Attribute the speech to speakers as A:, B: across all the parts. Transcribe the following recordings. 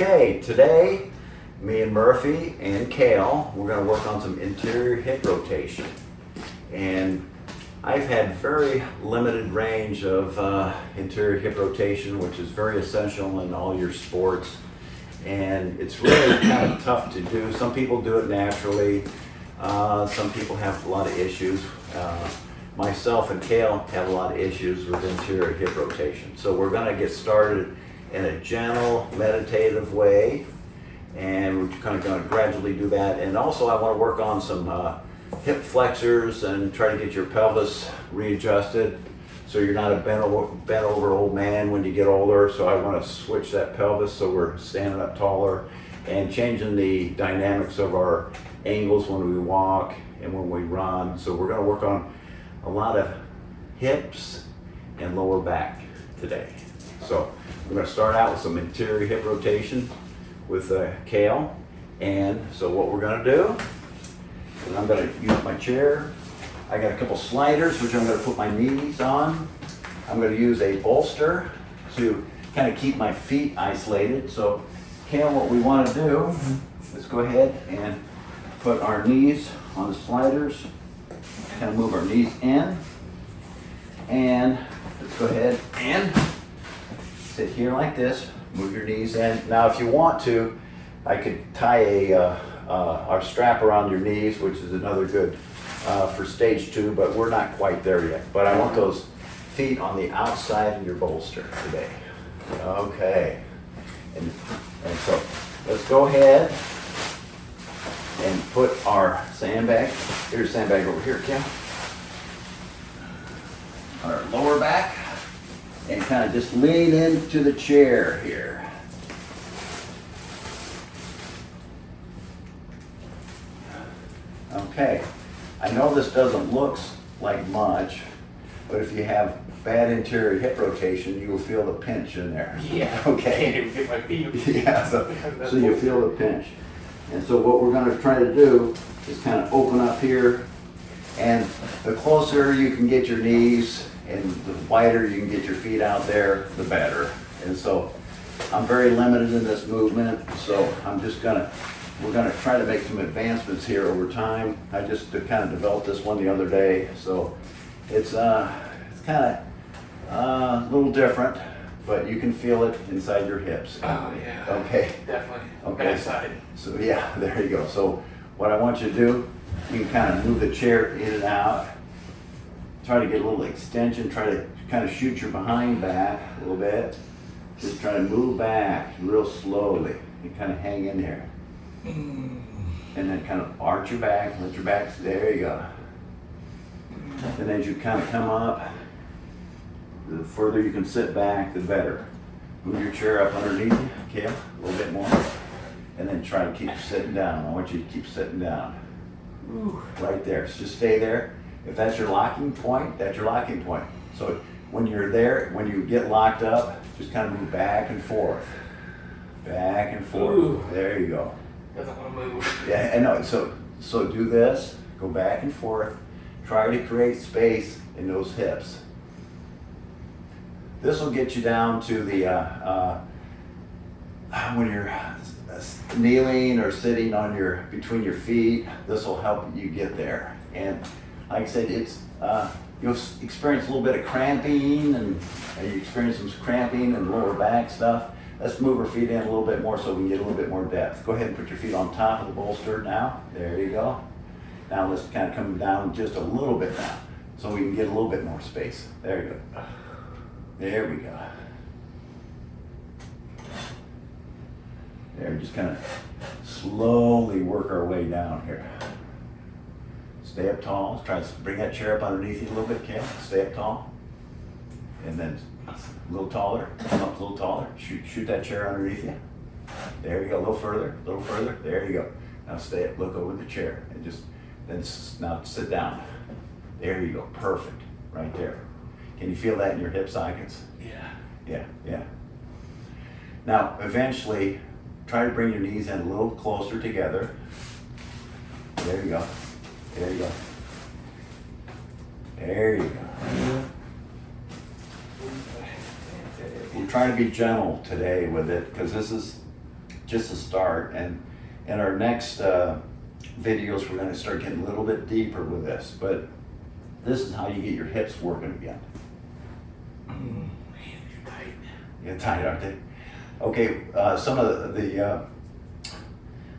A: Okay, today me and Murphy and Kayle, we're going to work on some interior hip rotation. And I've had very limited range of interior hip rotation, which is very essential in all your sports. And it's really kind of tough to do. Some people do it naturally. Some people have a lot of issues. Myself and Kayle have a lot of issues with interior hip rotation. So we're going to get started in a gentle, meditative way. And we're kind of going to gradually do that. And also I want to work on some hip flexors and try to get your pelvis readjusted so you're not a bent over old man when you get older. So I want to switch that pelvis so we're standing up taller and changing the dynamics of our angles when we walk and when we run. So we're going to work on a lot of hips and lower back today. So we're going to start out with some interior hip rotation with Kayle. And so what we're going to do is I'm going to use my chair. I got a couple sliders which I'm going to put my knees on. I'm going to use a bolster to kind of keep my feet isolated. So Kayle, what we want to do is go ahead and put our knees on the sliders. Kind of move our knees in. And let's go ahead and sit here like this. Move your knees in. Now if you want to, I could tie our strap around your knees, which is another good for stage 2, but we're not quite there yet. But I want those feet on the outside of your bolster today. Okay. And so let's go ahead and put our sandbag. Here's a sandbag over here, Kim. Our lower back. And kind of just lean into the chair here. Okay, I know this doesn't look like much, but if you have bad interior hip rotation, you will feel the pinch in there.
B: Yeah.
A: Okay.
B: I can't even get my feet.
A: Yeah, so you feel the pinch. And so what we're going to try to do is kind of open up here, and the closer you can get your knees and the wider you can get your feet out there, the better. And so I'm very limited in this movement, so we're gonna try to make some advancements here over time. I just kind of developed this one the other day, so it's kind of a little different, but you can feel it inside your hips.
B: Oh yeah.
A: Okay.
B: Definitely.
A: Okay.
B: Backside.
A: So yeah, there you go. So what I want you to do, you can kind of move the chair in and out. Try to get a little extension, try to kind of shoot your behind back a little bit. Just try to move back real slowly and kind of hang in there. And then kind of arch your back, let your back, there you go. And as you kind of come up, the further you can sit back, the better. Move your chair up underneath you, Kayle, a little bit more. And then try to keep sitting down. I want you to keep sitting down. Right there, so just stay there. If that's your locking point, that's your locking point. So when you're there, when you get locked up, just kind of move back and forth. Back and forth. Ooh. There you go.
B: Doesn't want to move.
A: Yeah, I know. So do this, go back and forth. Try to create space in those hips. This will get you down to the, when you're kneeling or sitting on between your feet, this will help you get there. And like I said, it's you'll experience a little bit of cramping, and you experience some cramping and lower back stuff. Let's move our feet in a little bit more so we can get a little bit more depth. Go ahead and put your feet on top of the bolster now. There you go. Now let's kind of come down just a little bit now so we can get a little bit more space. There you go. There we go. There, just kind of slowly work our way down here. Stay up tall. Try to bring that chair up underneath you a little bit, Kayle. Stay up tall. And then a little taller. Come up a little taller. Shoot that chair underneath you. There you go. A little further. A little further. There you go. Now stay up. Look over the chair. And now sit down. There you go. Perfect. Right there. Can you feel that in your hip sockets?
B: Yeah.
A: Yeah, yeah. Now, eventually, try to bring your knees in a little closer together. There you go. There you go. There you go. We're trying to be gentle today with it because this is just a start. And in our next videos, we're going to start getting a little bit deeper with this. But this is how you get your hips working again.
B: Man, you're tight.
A: You're tight, aren't they? Okay, some of the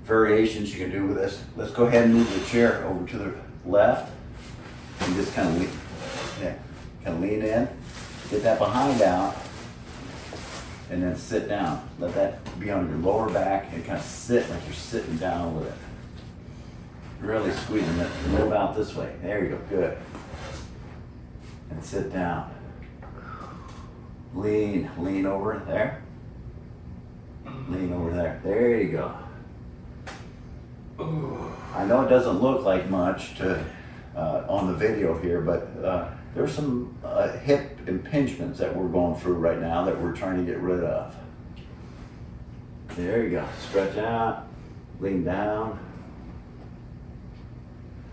A: variations you can do with this. Let's go ahead and move the chair over to the left and just kind of lean in, get that behind out, and then sit down. Let that be on your lower back and kind of sit like you're sitting down with it. Really squeezing it. Move out this way. There you go. Good. And sit down. Lean over there. Lean over there. There you go. I know it doesn't look like much on the video here, but there's some hip impingements that we're going through right now that we're trying to get rid of. There you go. Stretch out, lean down.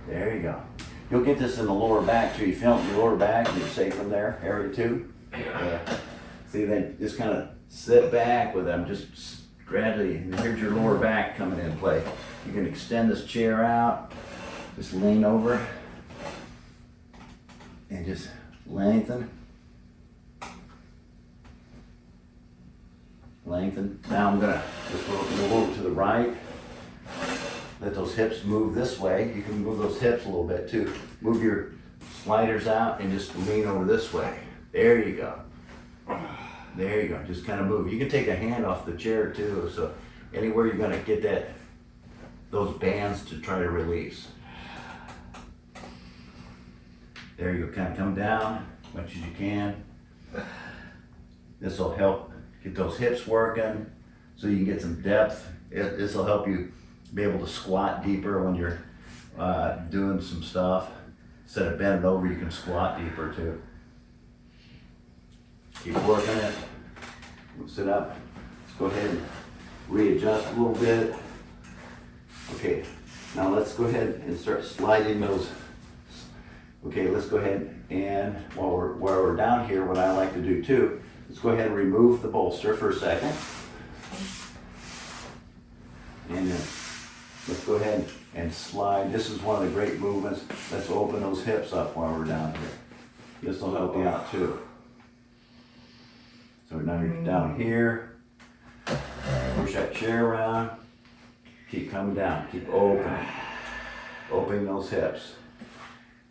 A: There you go. You'll get this in the lower back too. You feel it in your lower back and you're safe from there, area 2. Yeah. See, then just kind of sit back with them, just gradually, and here's your lower back coming in play. You can extend this chair out, just lean over, and just lengthen. Lengthen. Now I'm gonna just move over to the right. Let those hips move this way. You can move those hips a little bit too. Move your sliders out and just lean over this way. There you go. There you go. Just kind of move. You can take a hand off the chair too. So anywhere you're gonna get those bands to try to release. There you go. Kind of come down as much as you can. This will help get those hips working so you can get some depth. This will help you be able to squat deeper when you're doing some stuff. Instead of bending over, you can squat deeper too. Keep working it. Sit up. Let's go ahead and readjust a little bit. Okay, now let's go ahead and start sliding those. Okay, let's go ahead and while we're down here, what I like to do too, let's go ahead and remove the bolster for a second. And then let's go ahead and slide. This is one of the great movements. Let's open those hips up while we're down here. This will help you out too. So now you're down here. Push that chair around. Keep coming down. Keep opening those hips.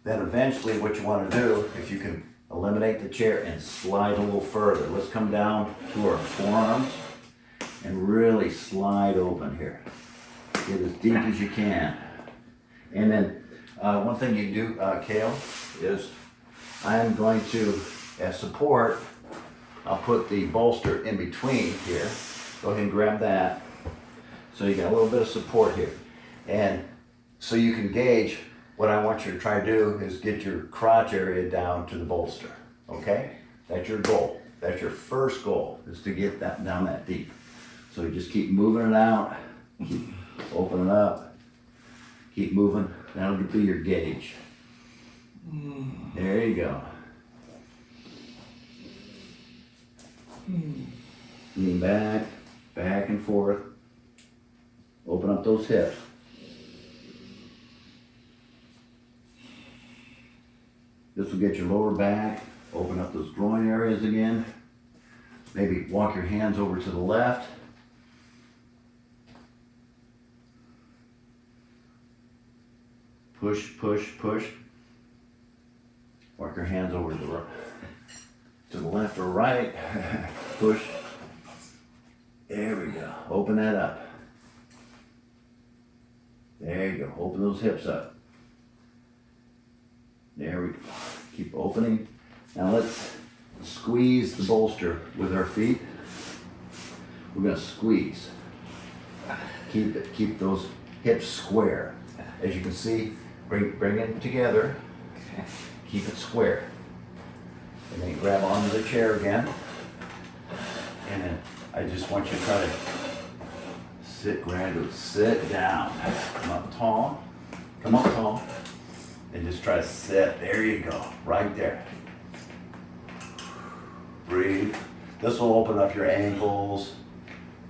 A: Then eventually what you want to do, if you can eliminate the chair and slide a little further. Let's come down to our forearms and really slide open here. Get as deep as you can. And then one thing you can do, Kayle, is I'm going to, as support, I'll put the bolster in between here. Go ahead and grab that. So you get a little bit of support here. And so you can gauge, what I want you to try to do is get your crotch area down to the bolster. Okay? That's your goal. That's your first goal, is to get that down that deep. So you just keep moving it out. Keep opening up. Keep moving. That'll be your gauge. There you go. Lean back, back and forth. Open up those hips. This will get your lower back. Open up those groin areas again. Maybe walk your hands over to the left. Push, push, push. Walk your hands over to the left or right. Push. There we go. Open that up. There you go. Open those hips up. There we go. Keep opening. Now let's squeeze the bolster with our feet. We're going to squeeze. Keep those hips square. As you can see, bring it together. Keep it square. And then grab onto the chair again. And then I just want you to try to sit gradually. Sit down. Come up tall. Come up tall. And just try to sit. There you go. Right there. Breathe. This will open up your ankles,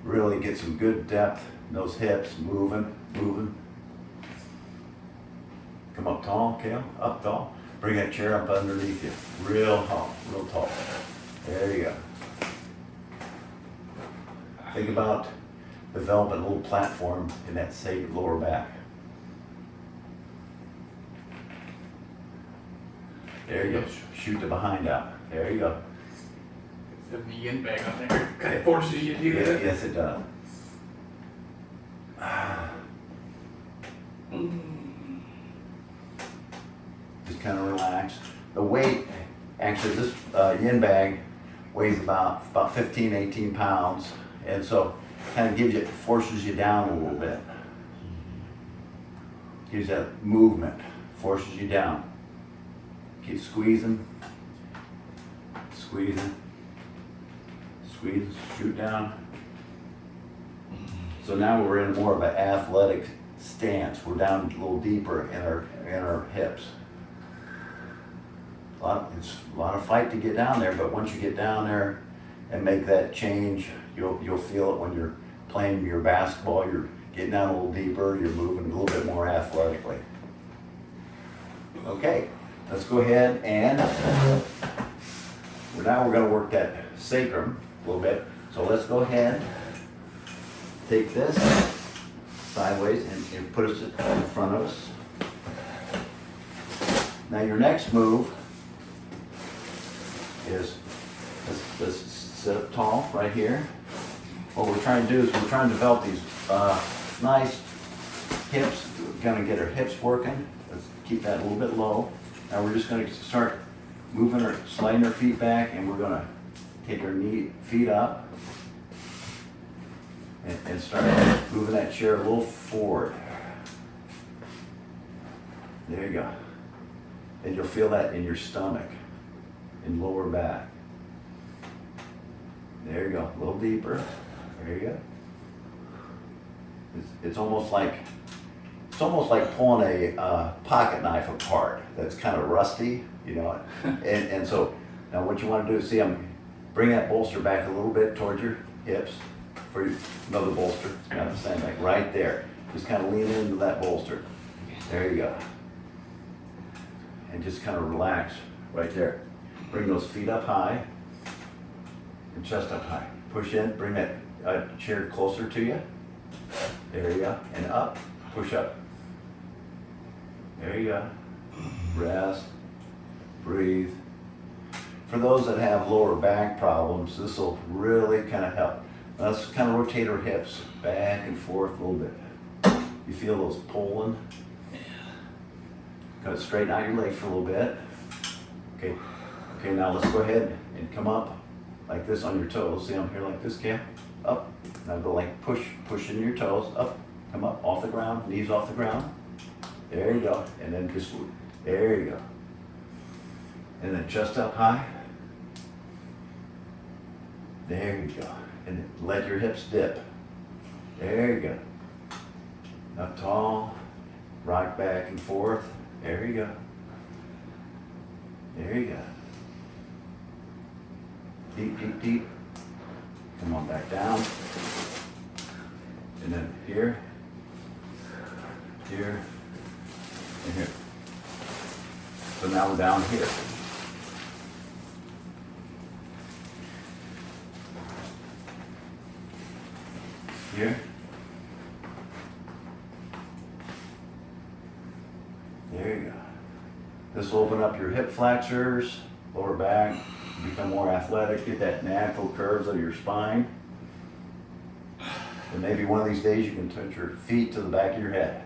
A: Really get some good depth in those hips, moving. Come up tall, Kayle, up tall. Bring that chair up underneath you, real tall, real tall. There you go. Think about developing a little platform in that sacred lower back. There you go. Shoot the behind out. There you go.
B: The Yin Bag on there kind of forces you to do that.
A: Yes, it does. Just kind of relax. The weight, actually, this Yin Bag weighs about 15, 18 pounds, and so kind of gives you, forces you down a little bit. Gives that movement, forces you down. Keep squeezing, squeeze, shoot down. So now we're in more of an athletic stance. We're down a little deeper in our hips. It's a lot of fight to get down there, but once you get down there and make that change, you'll feel it when you're playing your basketball. You're getting down a little deeper. You're moving a little bit more athletically. Okay, let's go ahead and now we're going to work that sacrum a little bit. So let's go ahead, take this sideways and put it in front of us. Now your next move is, let's sit up tall right here. What we're trying to do is we're trying to develop these nice hips. We're going to get our hips working. Let's keep that a little bit low. Now we're just going to start moving or sliding our feet back, and we're going to take our feet up and start moving that chair a little forward. There you go. And you'll feel that in your stomach and lower back. There you go. A little deeper. There you go. It's almost like pulling a pocket knife apart that's kind of rusty, you know. And so now what you want to do is bring that bolster back a little bit towards your hips for another bolster. It's kind of the same, like right there. Just kind of lean into that bolster. There you go. And just kind of relax right there. Bring those feet up high and chest up high. Push in, bring that chair closer to you. There you go. And up, push up. There you go. Rest, breathe. For those that have lower back problems, this will really kind of help. Let's kind of rotate our hips back and forth a little bit. You feel those pulling? Kind of straighten out your legs for a little bit. Okay, now let's go ahead and come up like this on your toes. See, I'm here like this, Kayle? Up. Now go like pushing your toes up. Come up off the ground, knees off the ground. There you go. And then just, there you go. And then chest up high. There you go. And let your hips dip. There you go. Up tall. Rock back and forth. There you go. There you go. Deep, deep, deep. Come on back down. And then here, here, and here. So now we're down here. Here. There you go. This will open up your hip flexors, lower back, become more athletic, get that natural curves of your spine. And maybe one of these days you can touch your feet to the back of your head.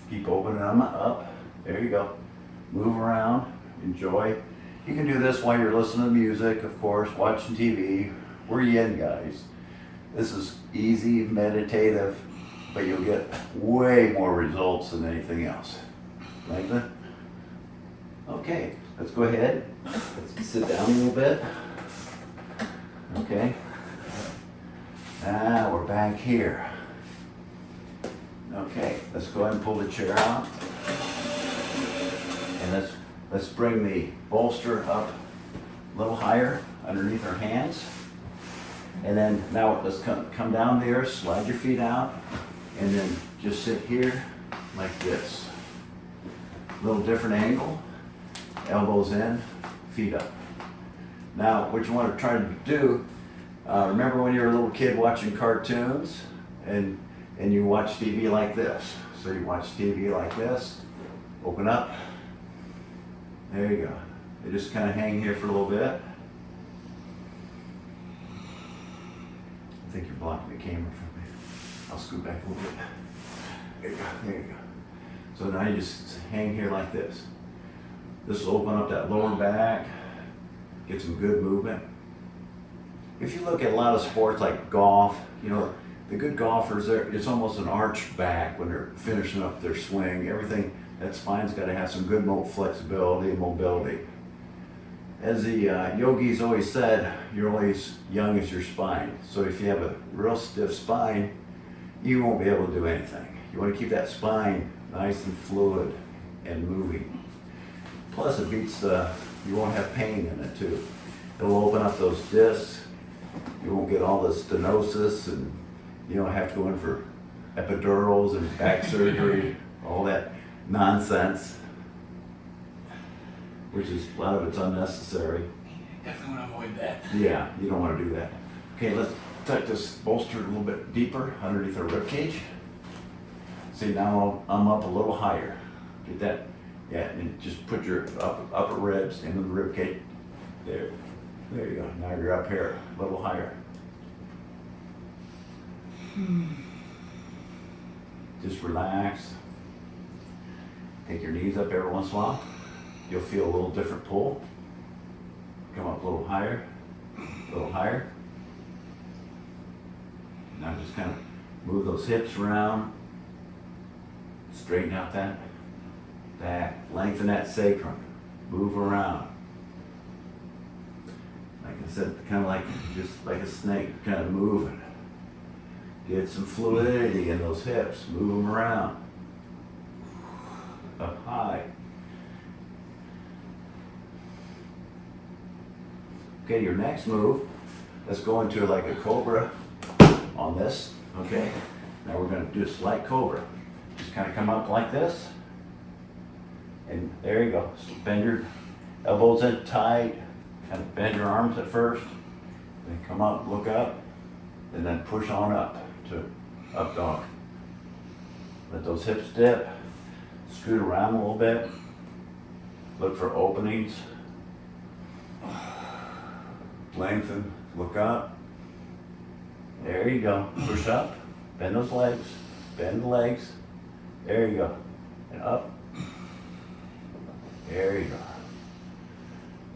A: Keep opening them up. There you go. Move around, enjoy. You can do this while you're listening to music, of course, watching TV. We're Yin guys. This is easy, meditative, but you'll get way more results than anything else. Like that? Okay, let's go ahead. Let's sit down a little bit. Okay. Now we're back here. Okay, let's go ahead and pull the chair out. And let's bring the bolster up a little higher underneath our hands. And then now let's come down there, slide your feet out, and then just sit here like this. A little different angle, elbows in, feet up. Now, what you want to try to do, remember when you were a little kid watching cartoons and you watch TV like this. So you watch TV like this, open up, there you go. You just kind of hang here for a little bit. I think you're blocking the camera from me. I'll scoot back a little bit. There you go, there you go. So now you just hang here like this. This will open up that lower back, get some good movement. If you look at a lot of sports like golf, you know, the good golfers, it's almost an arched back when they're finishing up their swing. Everything, that spine's got to have some good flexibility and mobility. As the yogis always said, you're only as young as your spine. So if you have a real stiff spine, you won't be able to do anything. You want to keep that spine nice and fluid and moving. Plus it beats you won't have pain in it too. It'll open up those discs. You won't get all the stenosis and you don't have to go in for epidurals and back surgery, all that nonsense, which is, a lot of it's unnecessary.
B: Definitely want to avoid that.
A: Yeah, you don't want to do that. Okay, let's tuck this bolster a little bit deeper underneath our rib cage. See, now I'm up a little higher. Get that? Yeah, and just put your upper ribs into the rib cage. There you go. Now you're up here, a little higher. Just relax. Take your knees up every once in a while. You'll feel a little different pull. Come up a little higher, a little higher. Now just kind of move those hips around. Straighten out that back. Lengthen that sacrum. Move around. Like I said, kind of like just like a snake, kind of moving. Get some fluidity in those hips. Move them around. Up high. Okay, your next move, let's go into like a cobra on this. Okay, now we're going to do a slight cobra. Just kind of come up like this. And there you go. So bend your elbows in tight. Kind of bend your arms at first. Then come up, look up. And then push on up to up dog. Let those hips dip. Scoot around a little bit. Look for openings. Lengthen, look up. There you go. Push up. Bend those legs. Bend the legs. There you go. And up. There you go.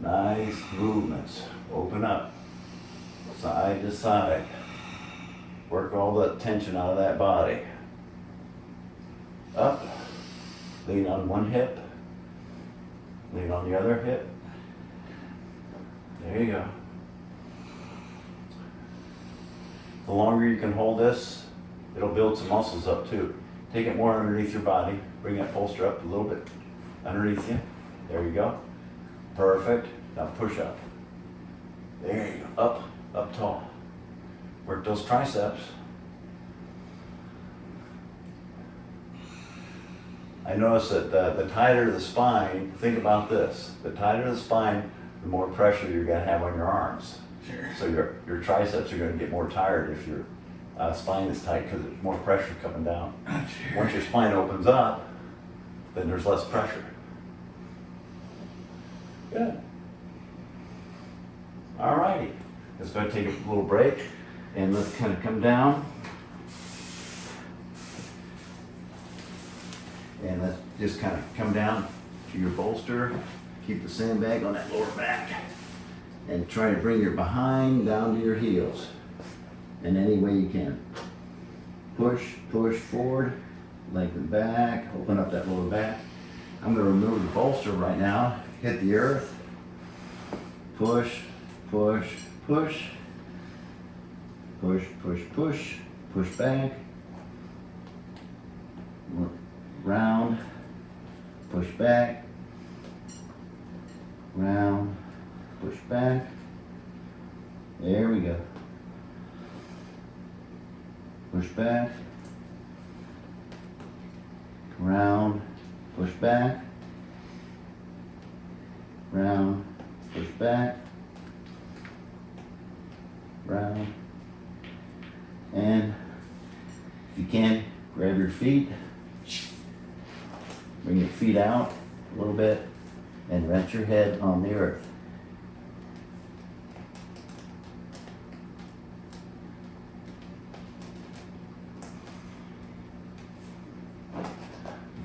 A: Nice movements. Open up. Side to side. Work all the tension out of that body. Up. Lean on one hip. Lean on the other hip. There you go. The longer you can hold this, it'll build some muscles up too. Take it more underneath your body. Bring that bolster up a little bit underneath you. There you go. Perfect. Now push up. There you go. Up, up tall. Work those triceps. I notice that the tighter the spine, think about this. The tighter the spine, the more pressure you're going to have on your arms.
B: Sure.
A: So your triceps are going to get more tired if your spine is tight because there's more pressure coming down.
B: Sure.
A: Once your spine opens up, then there's less pressure. Good. All righty. Let's go take a little break and let's kind of come down. And let's just kind of come down to your bolster. Keep the sandbag on that lower back. And try to bring your behind down to your heels in any way you can. Push, push forward, lengthen back, open up that lower back. I'm going to remove the bolster right now. Hit the earth. Push, push, push. Push, push, push. Push back. Round. Push back. Round. Push back. There we go.
C: push back, round, push back, round, push back, round, and if you can, grab your feet, bring your feet out a little bit, and rest your head on the earth.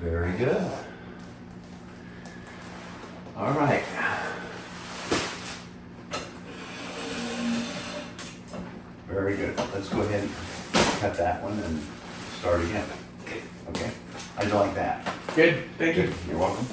C: Very good. All right.
A: Very good. Let's go ahead and cut that one and start again. Okay? How'd you like that?
B: Good, thank you.
A: You're welcome.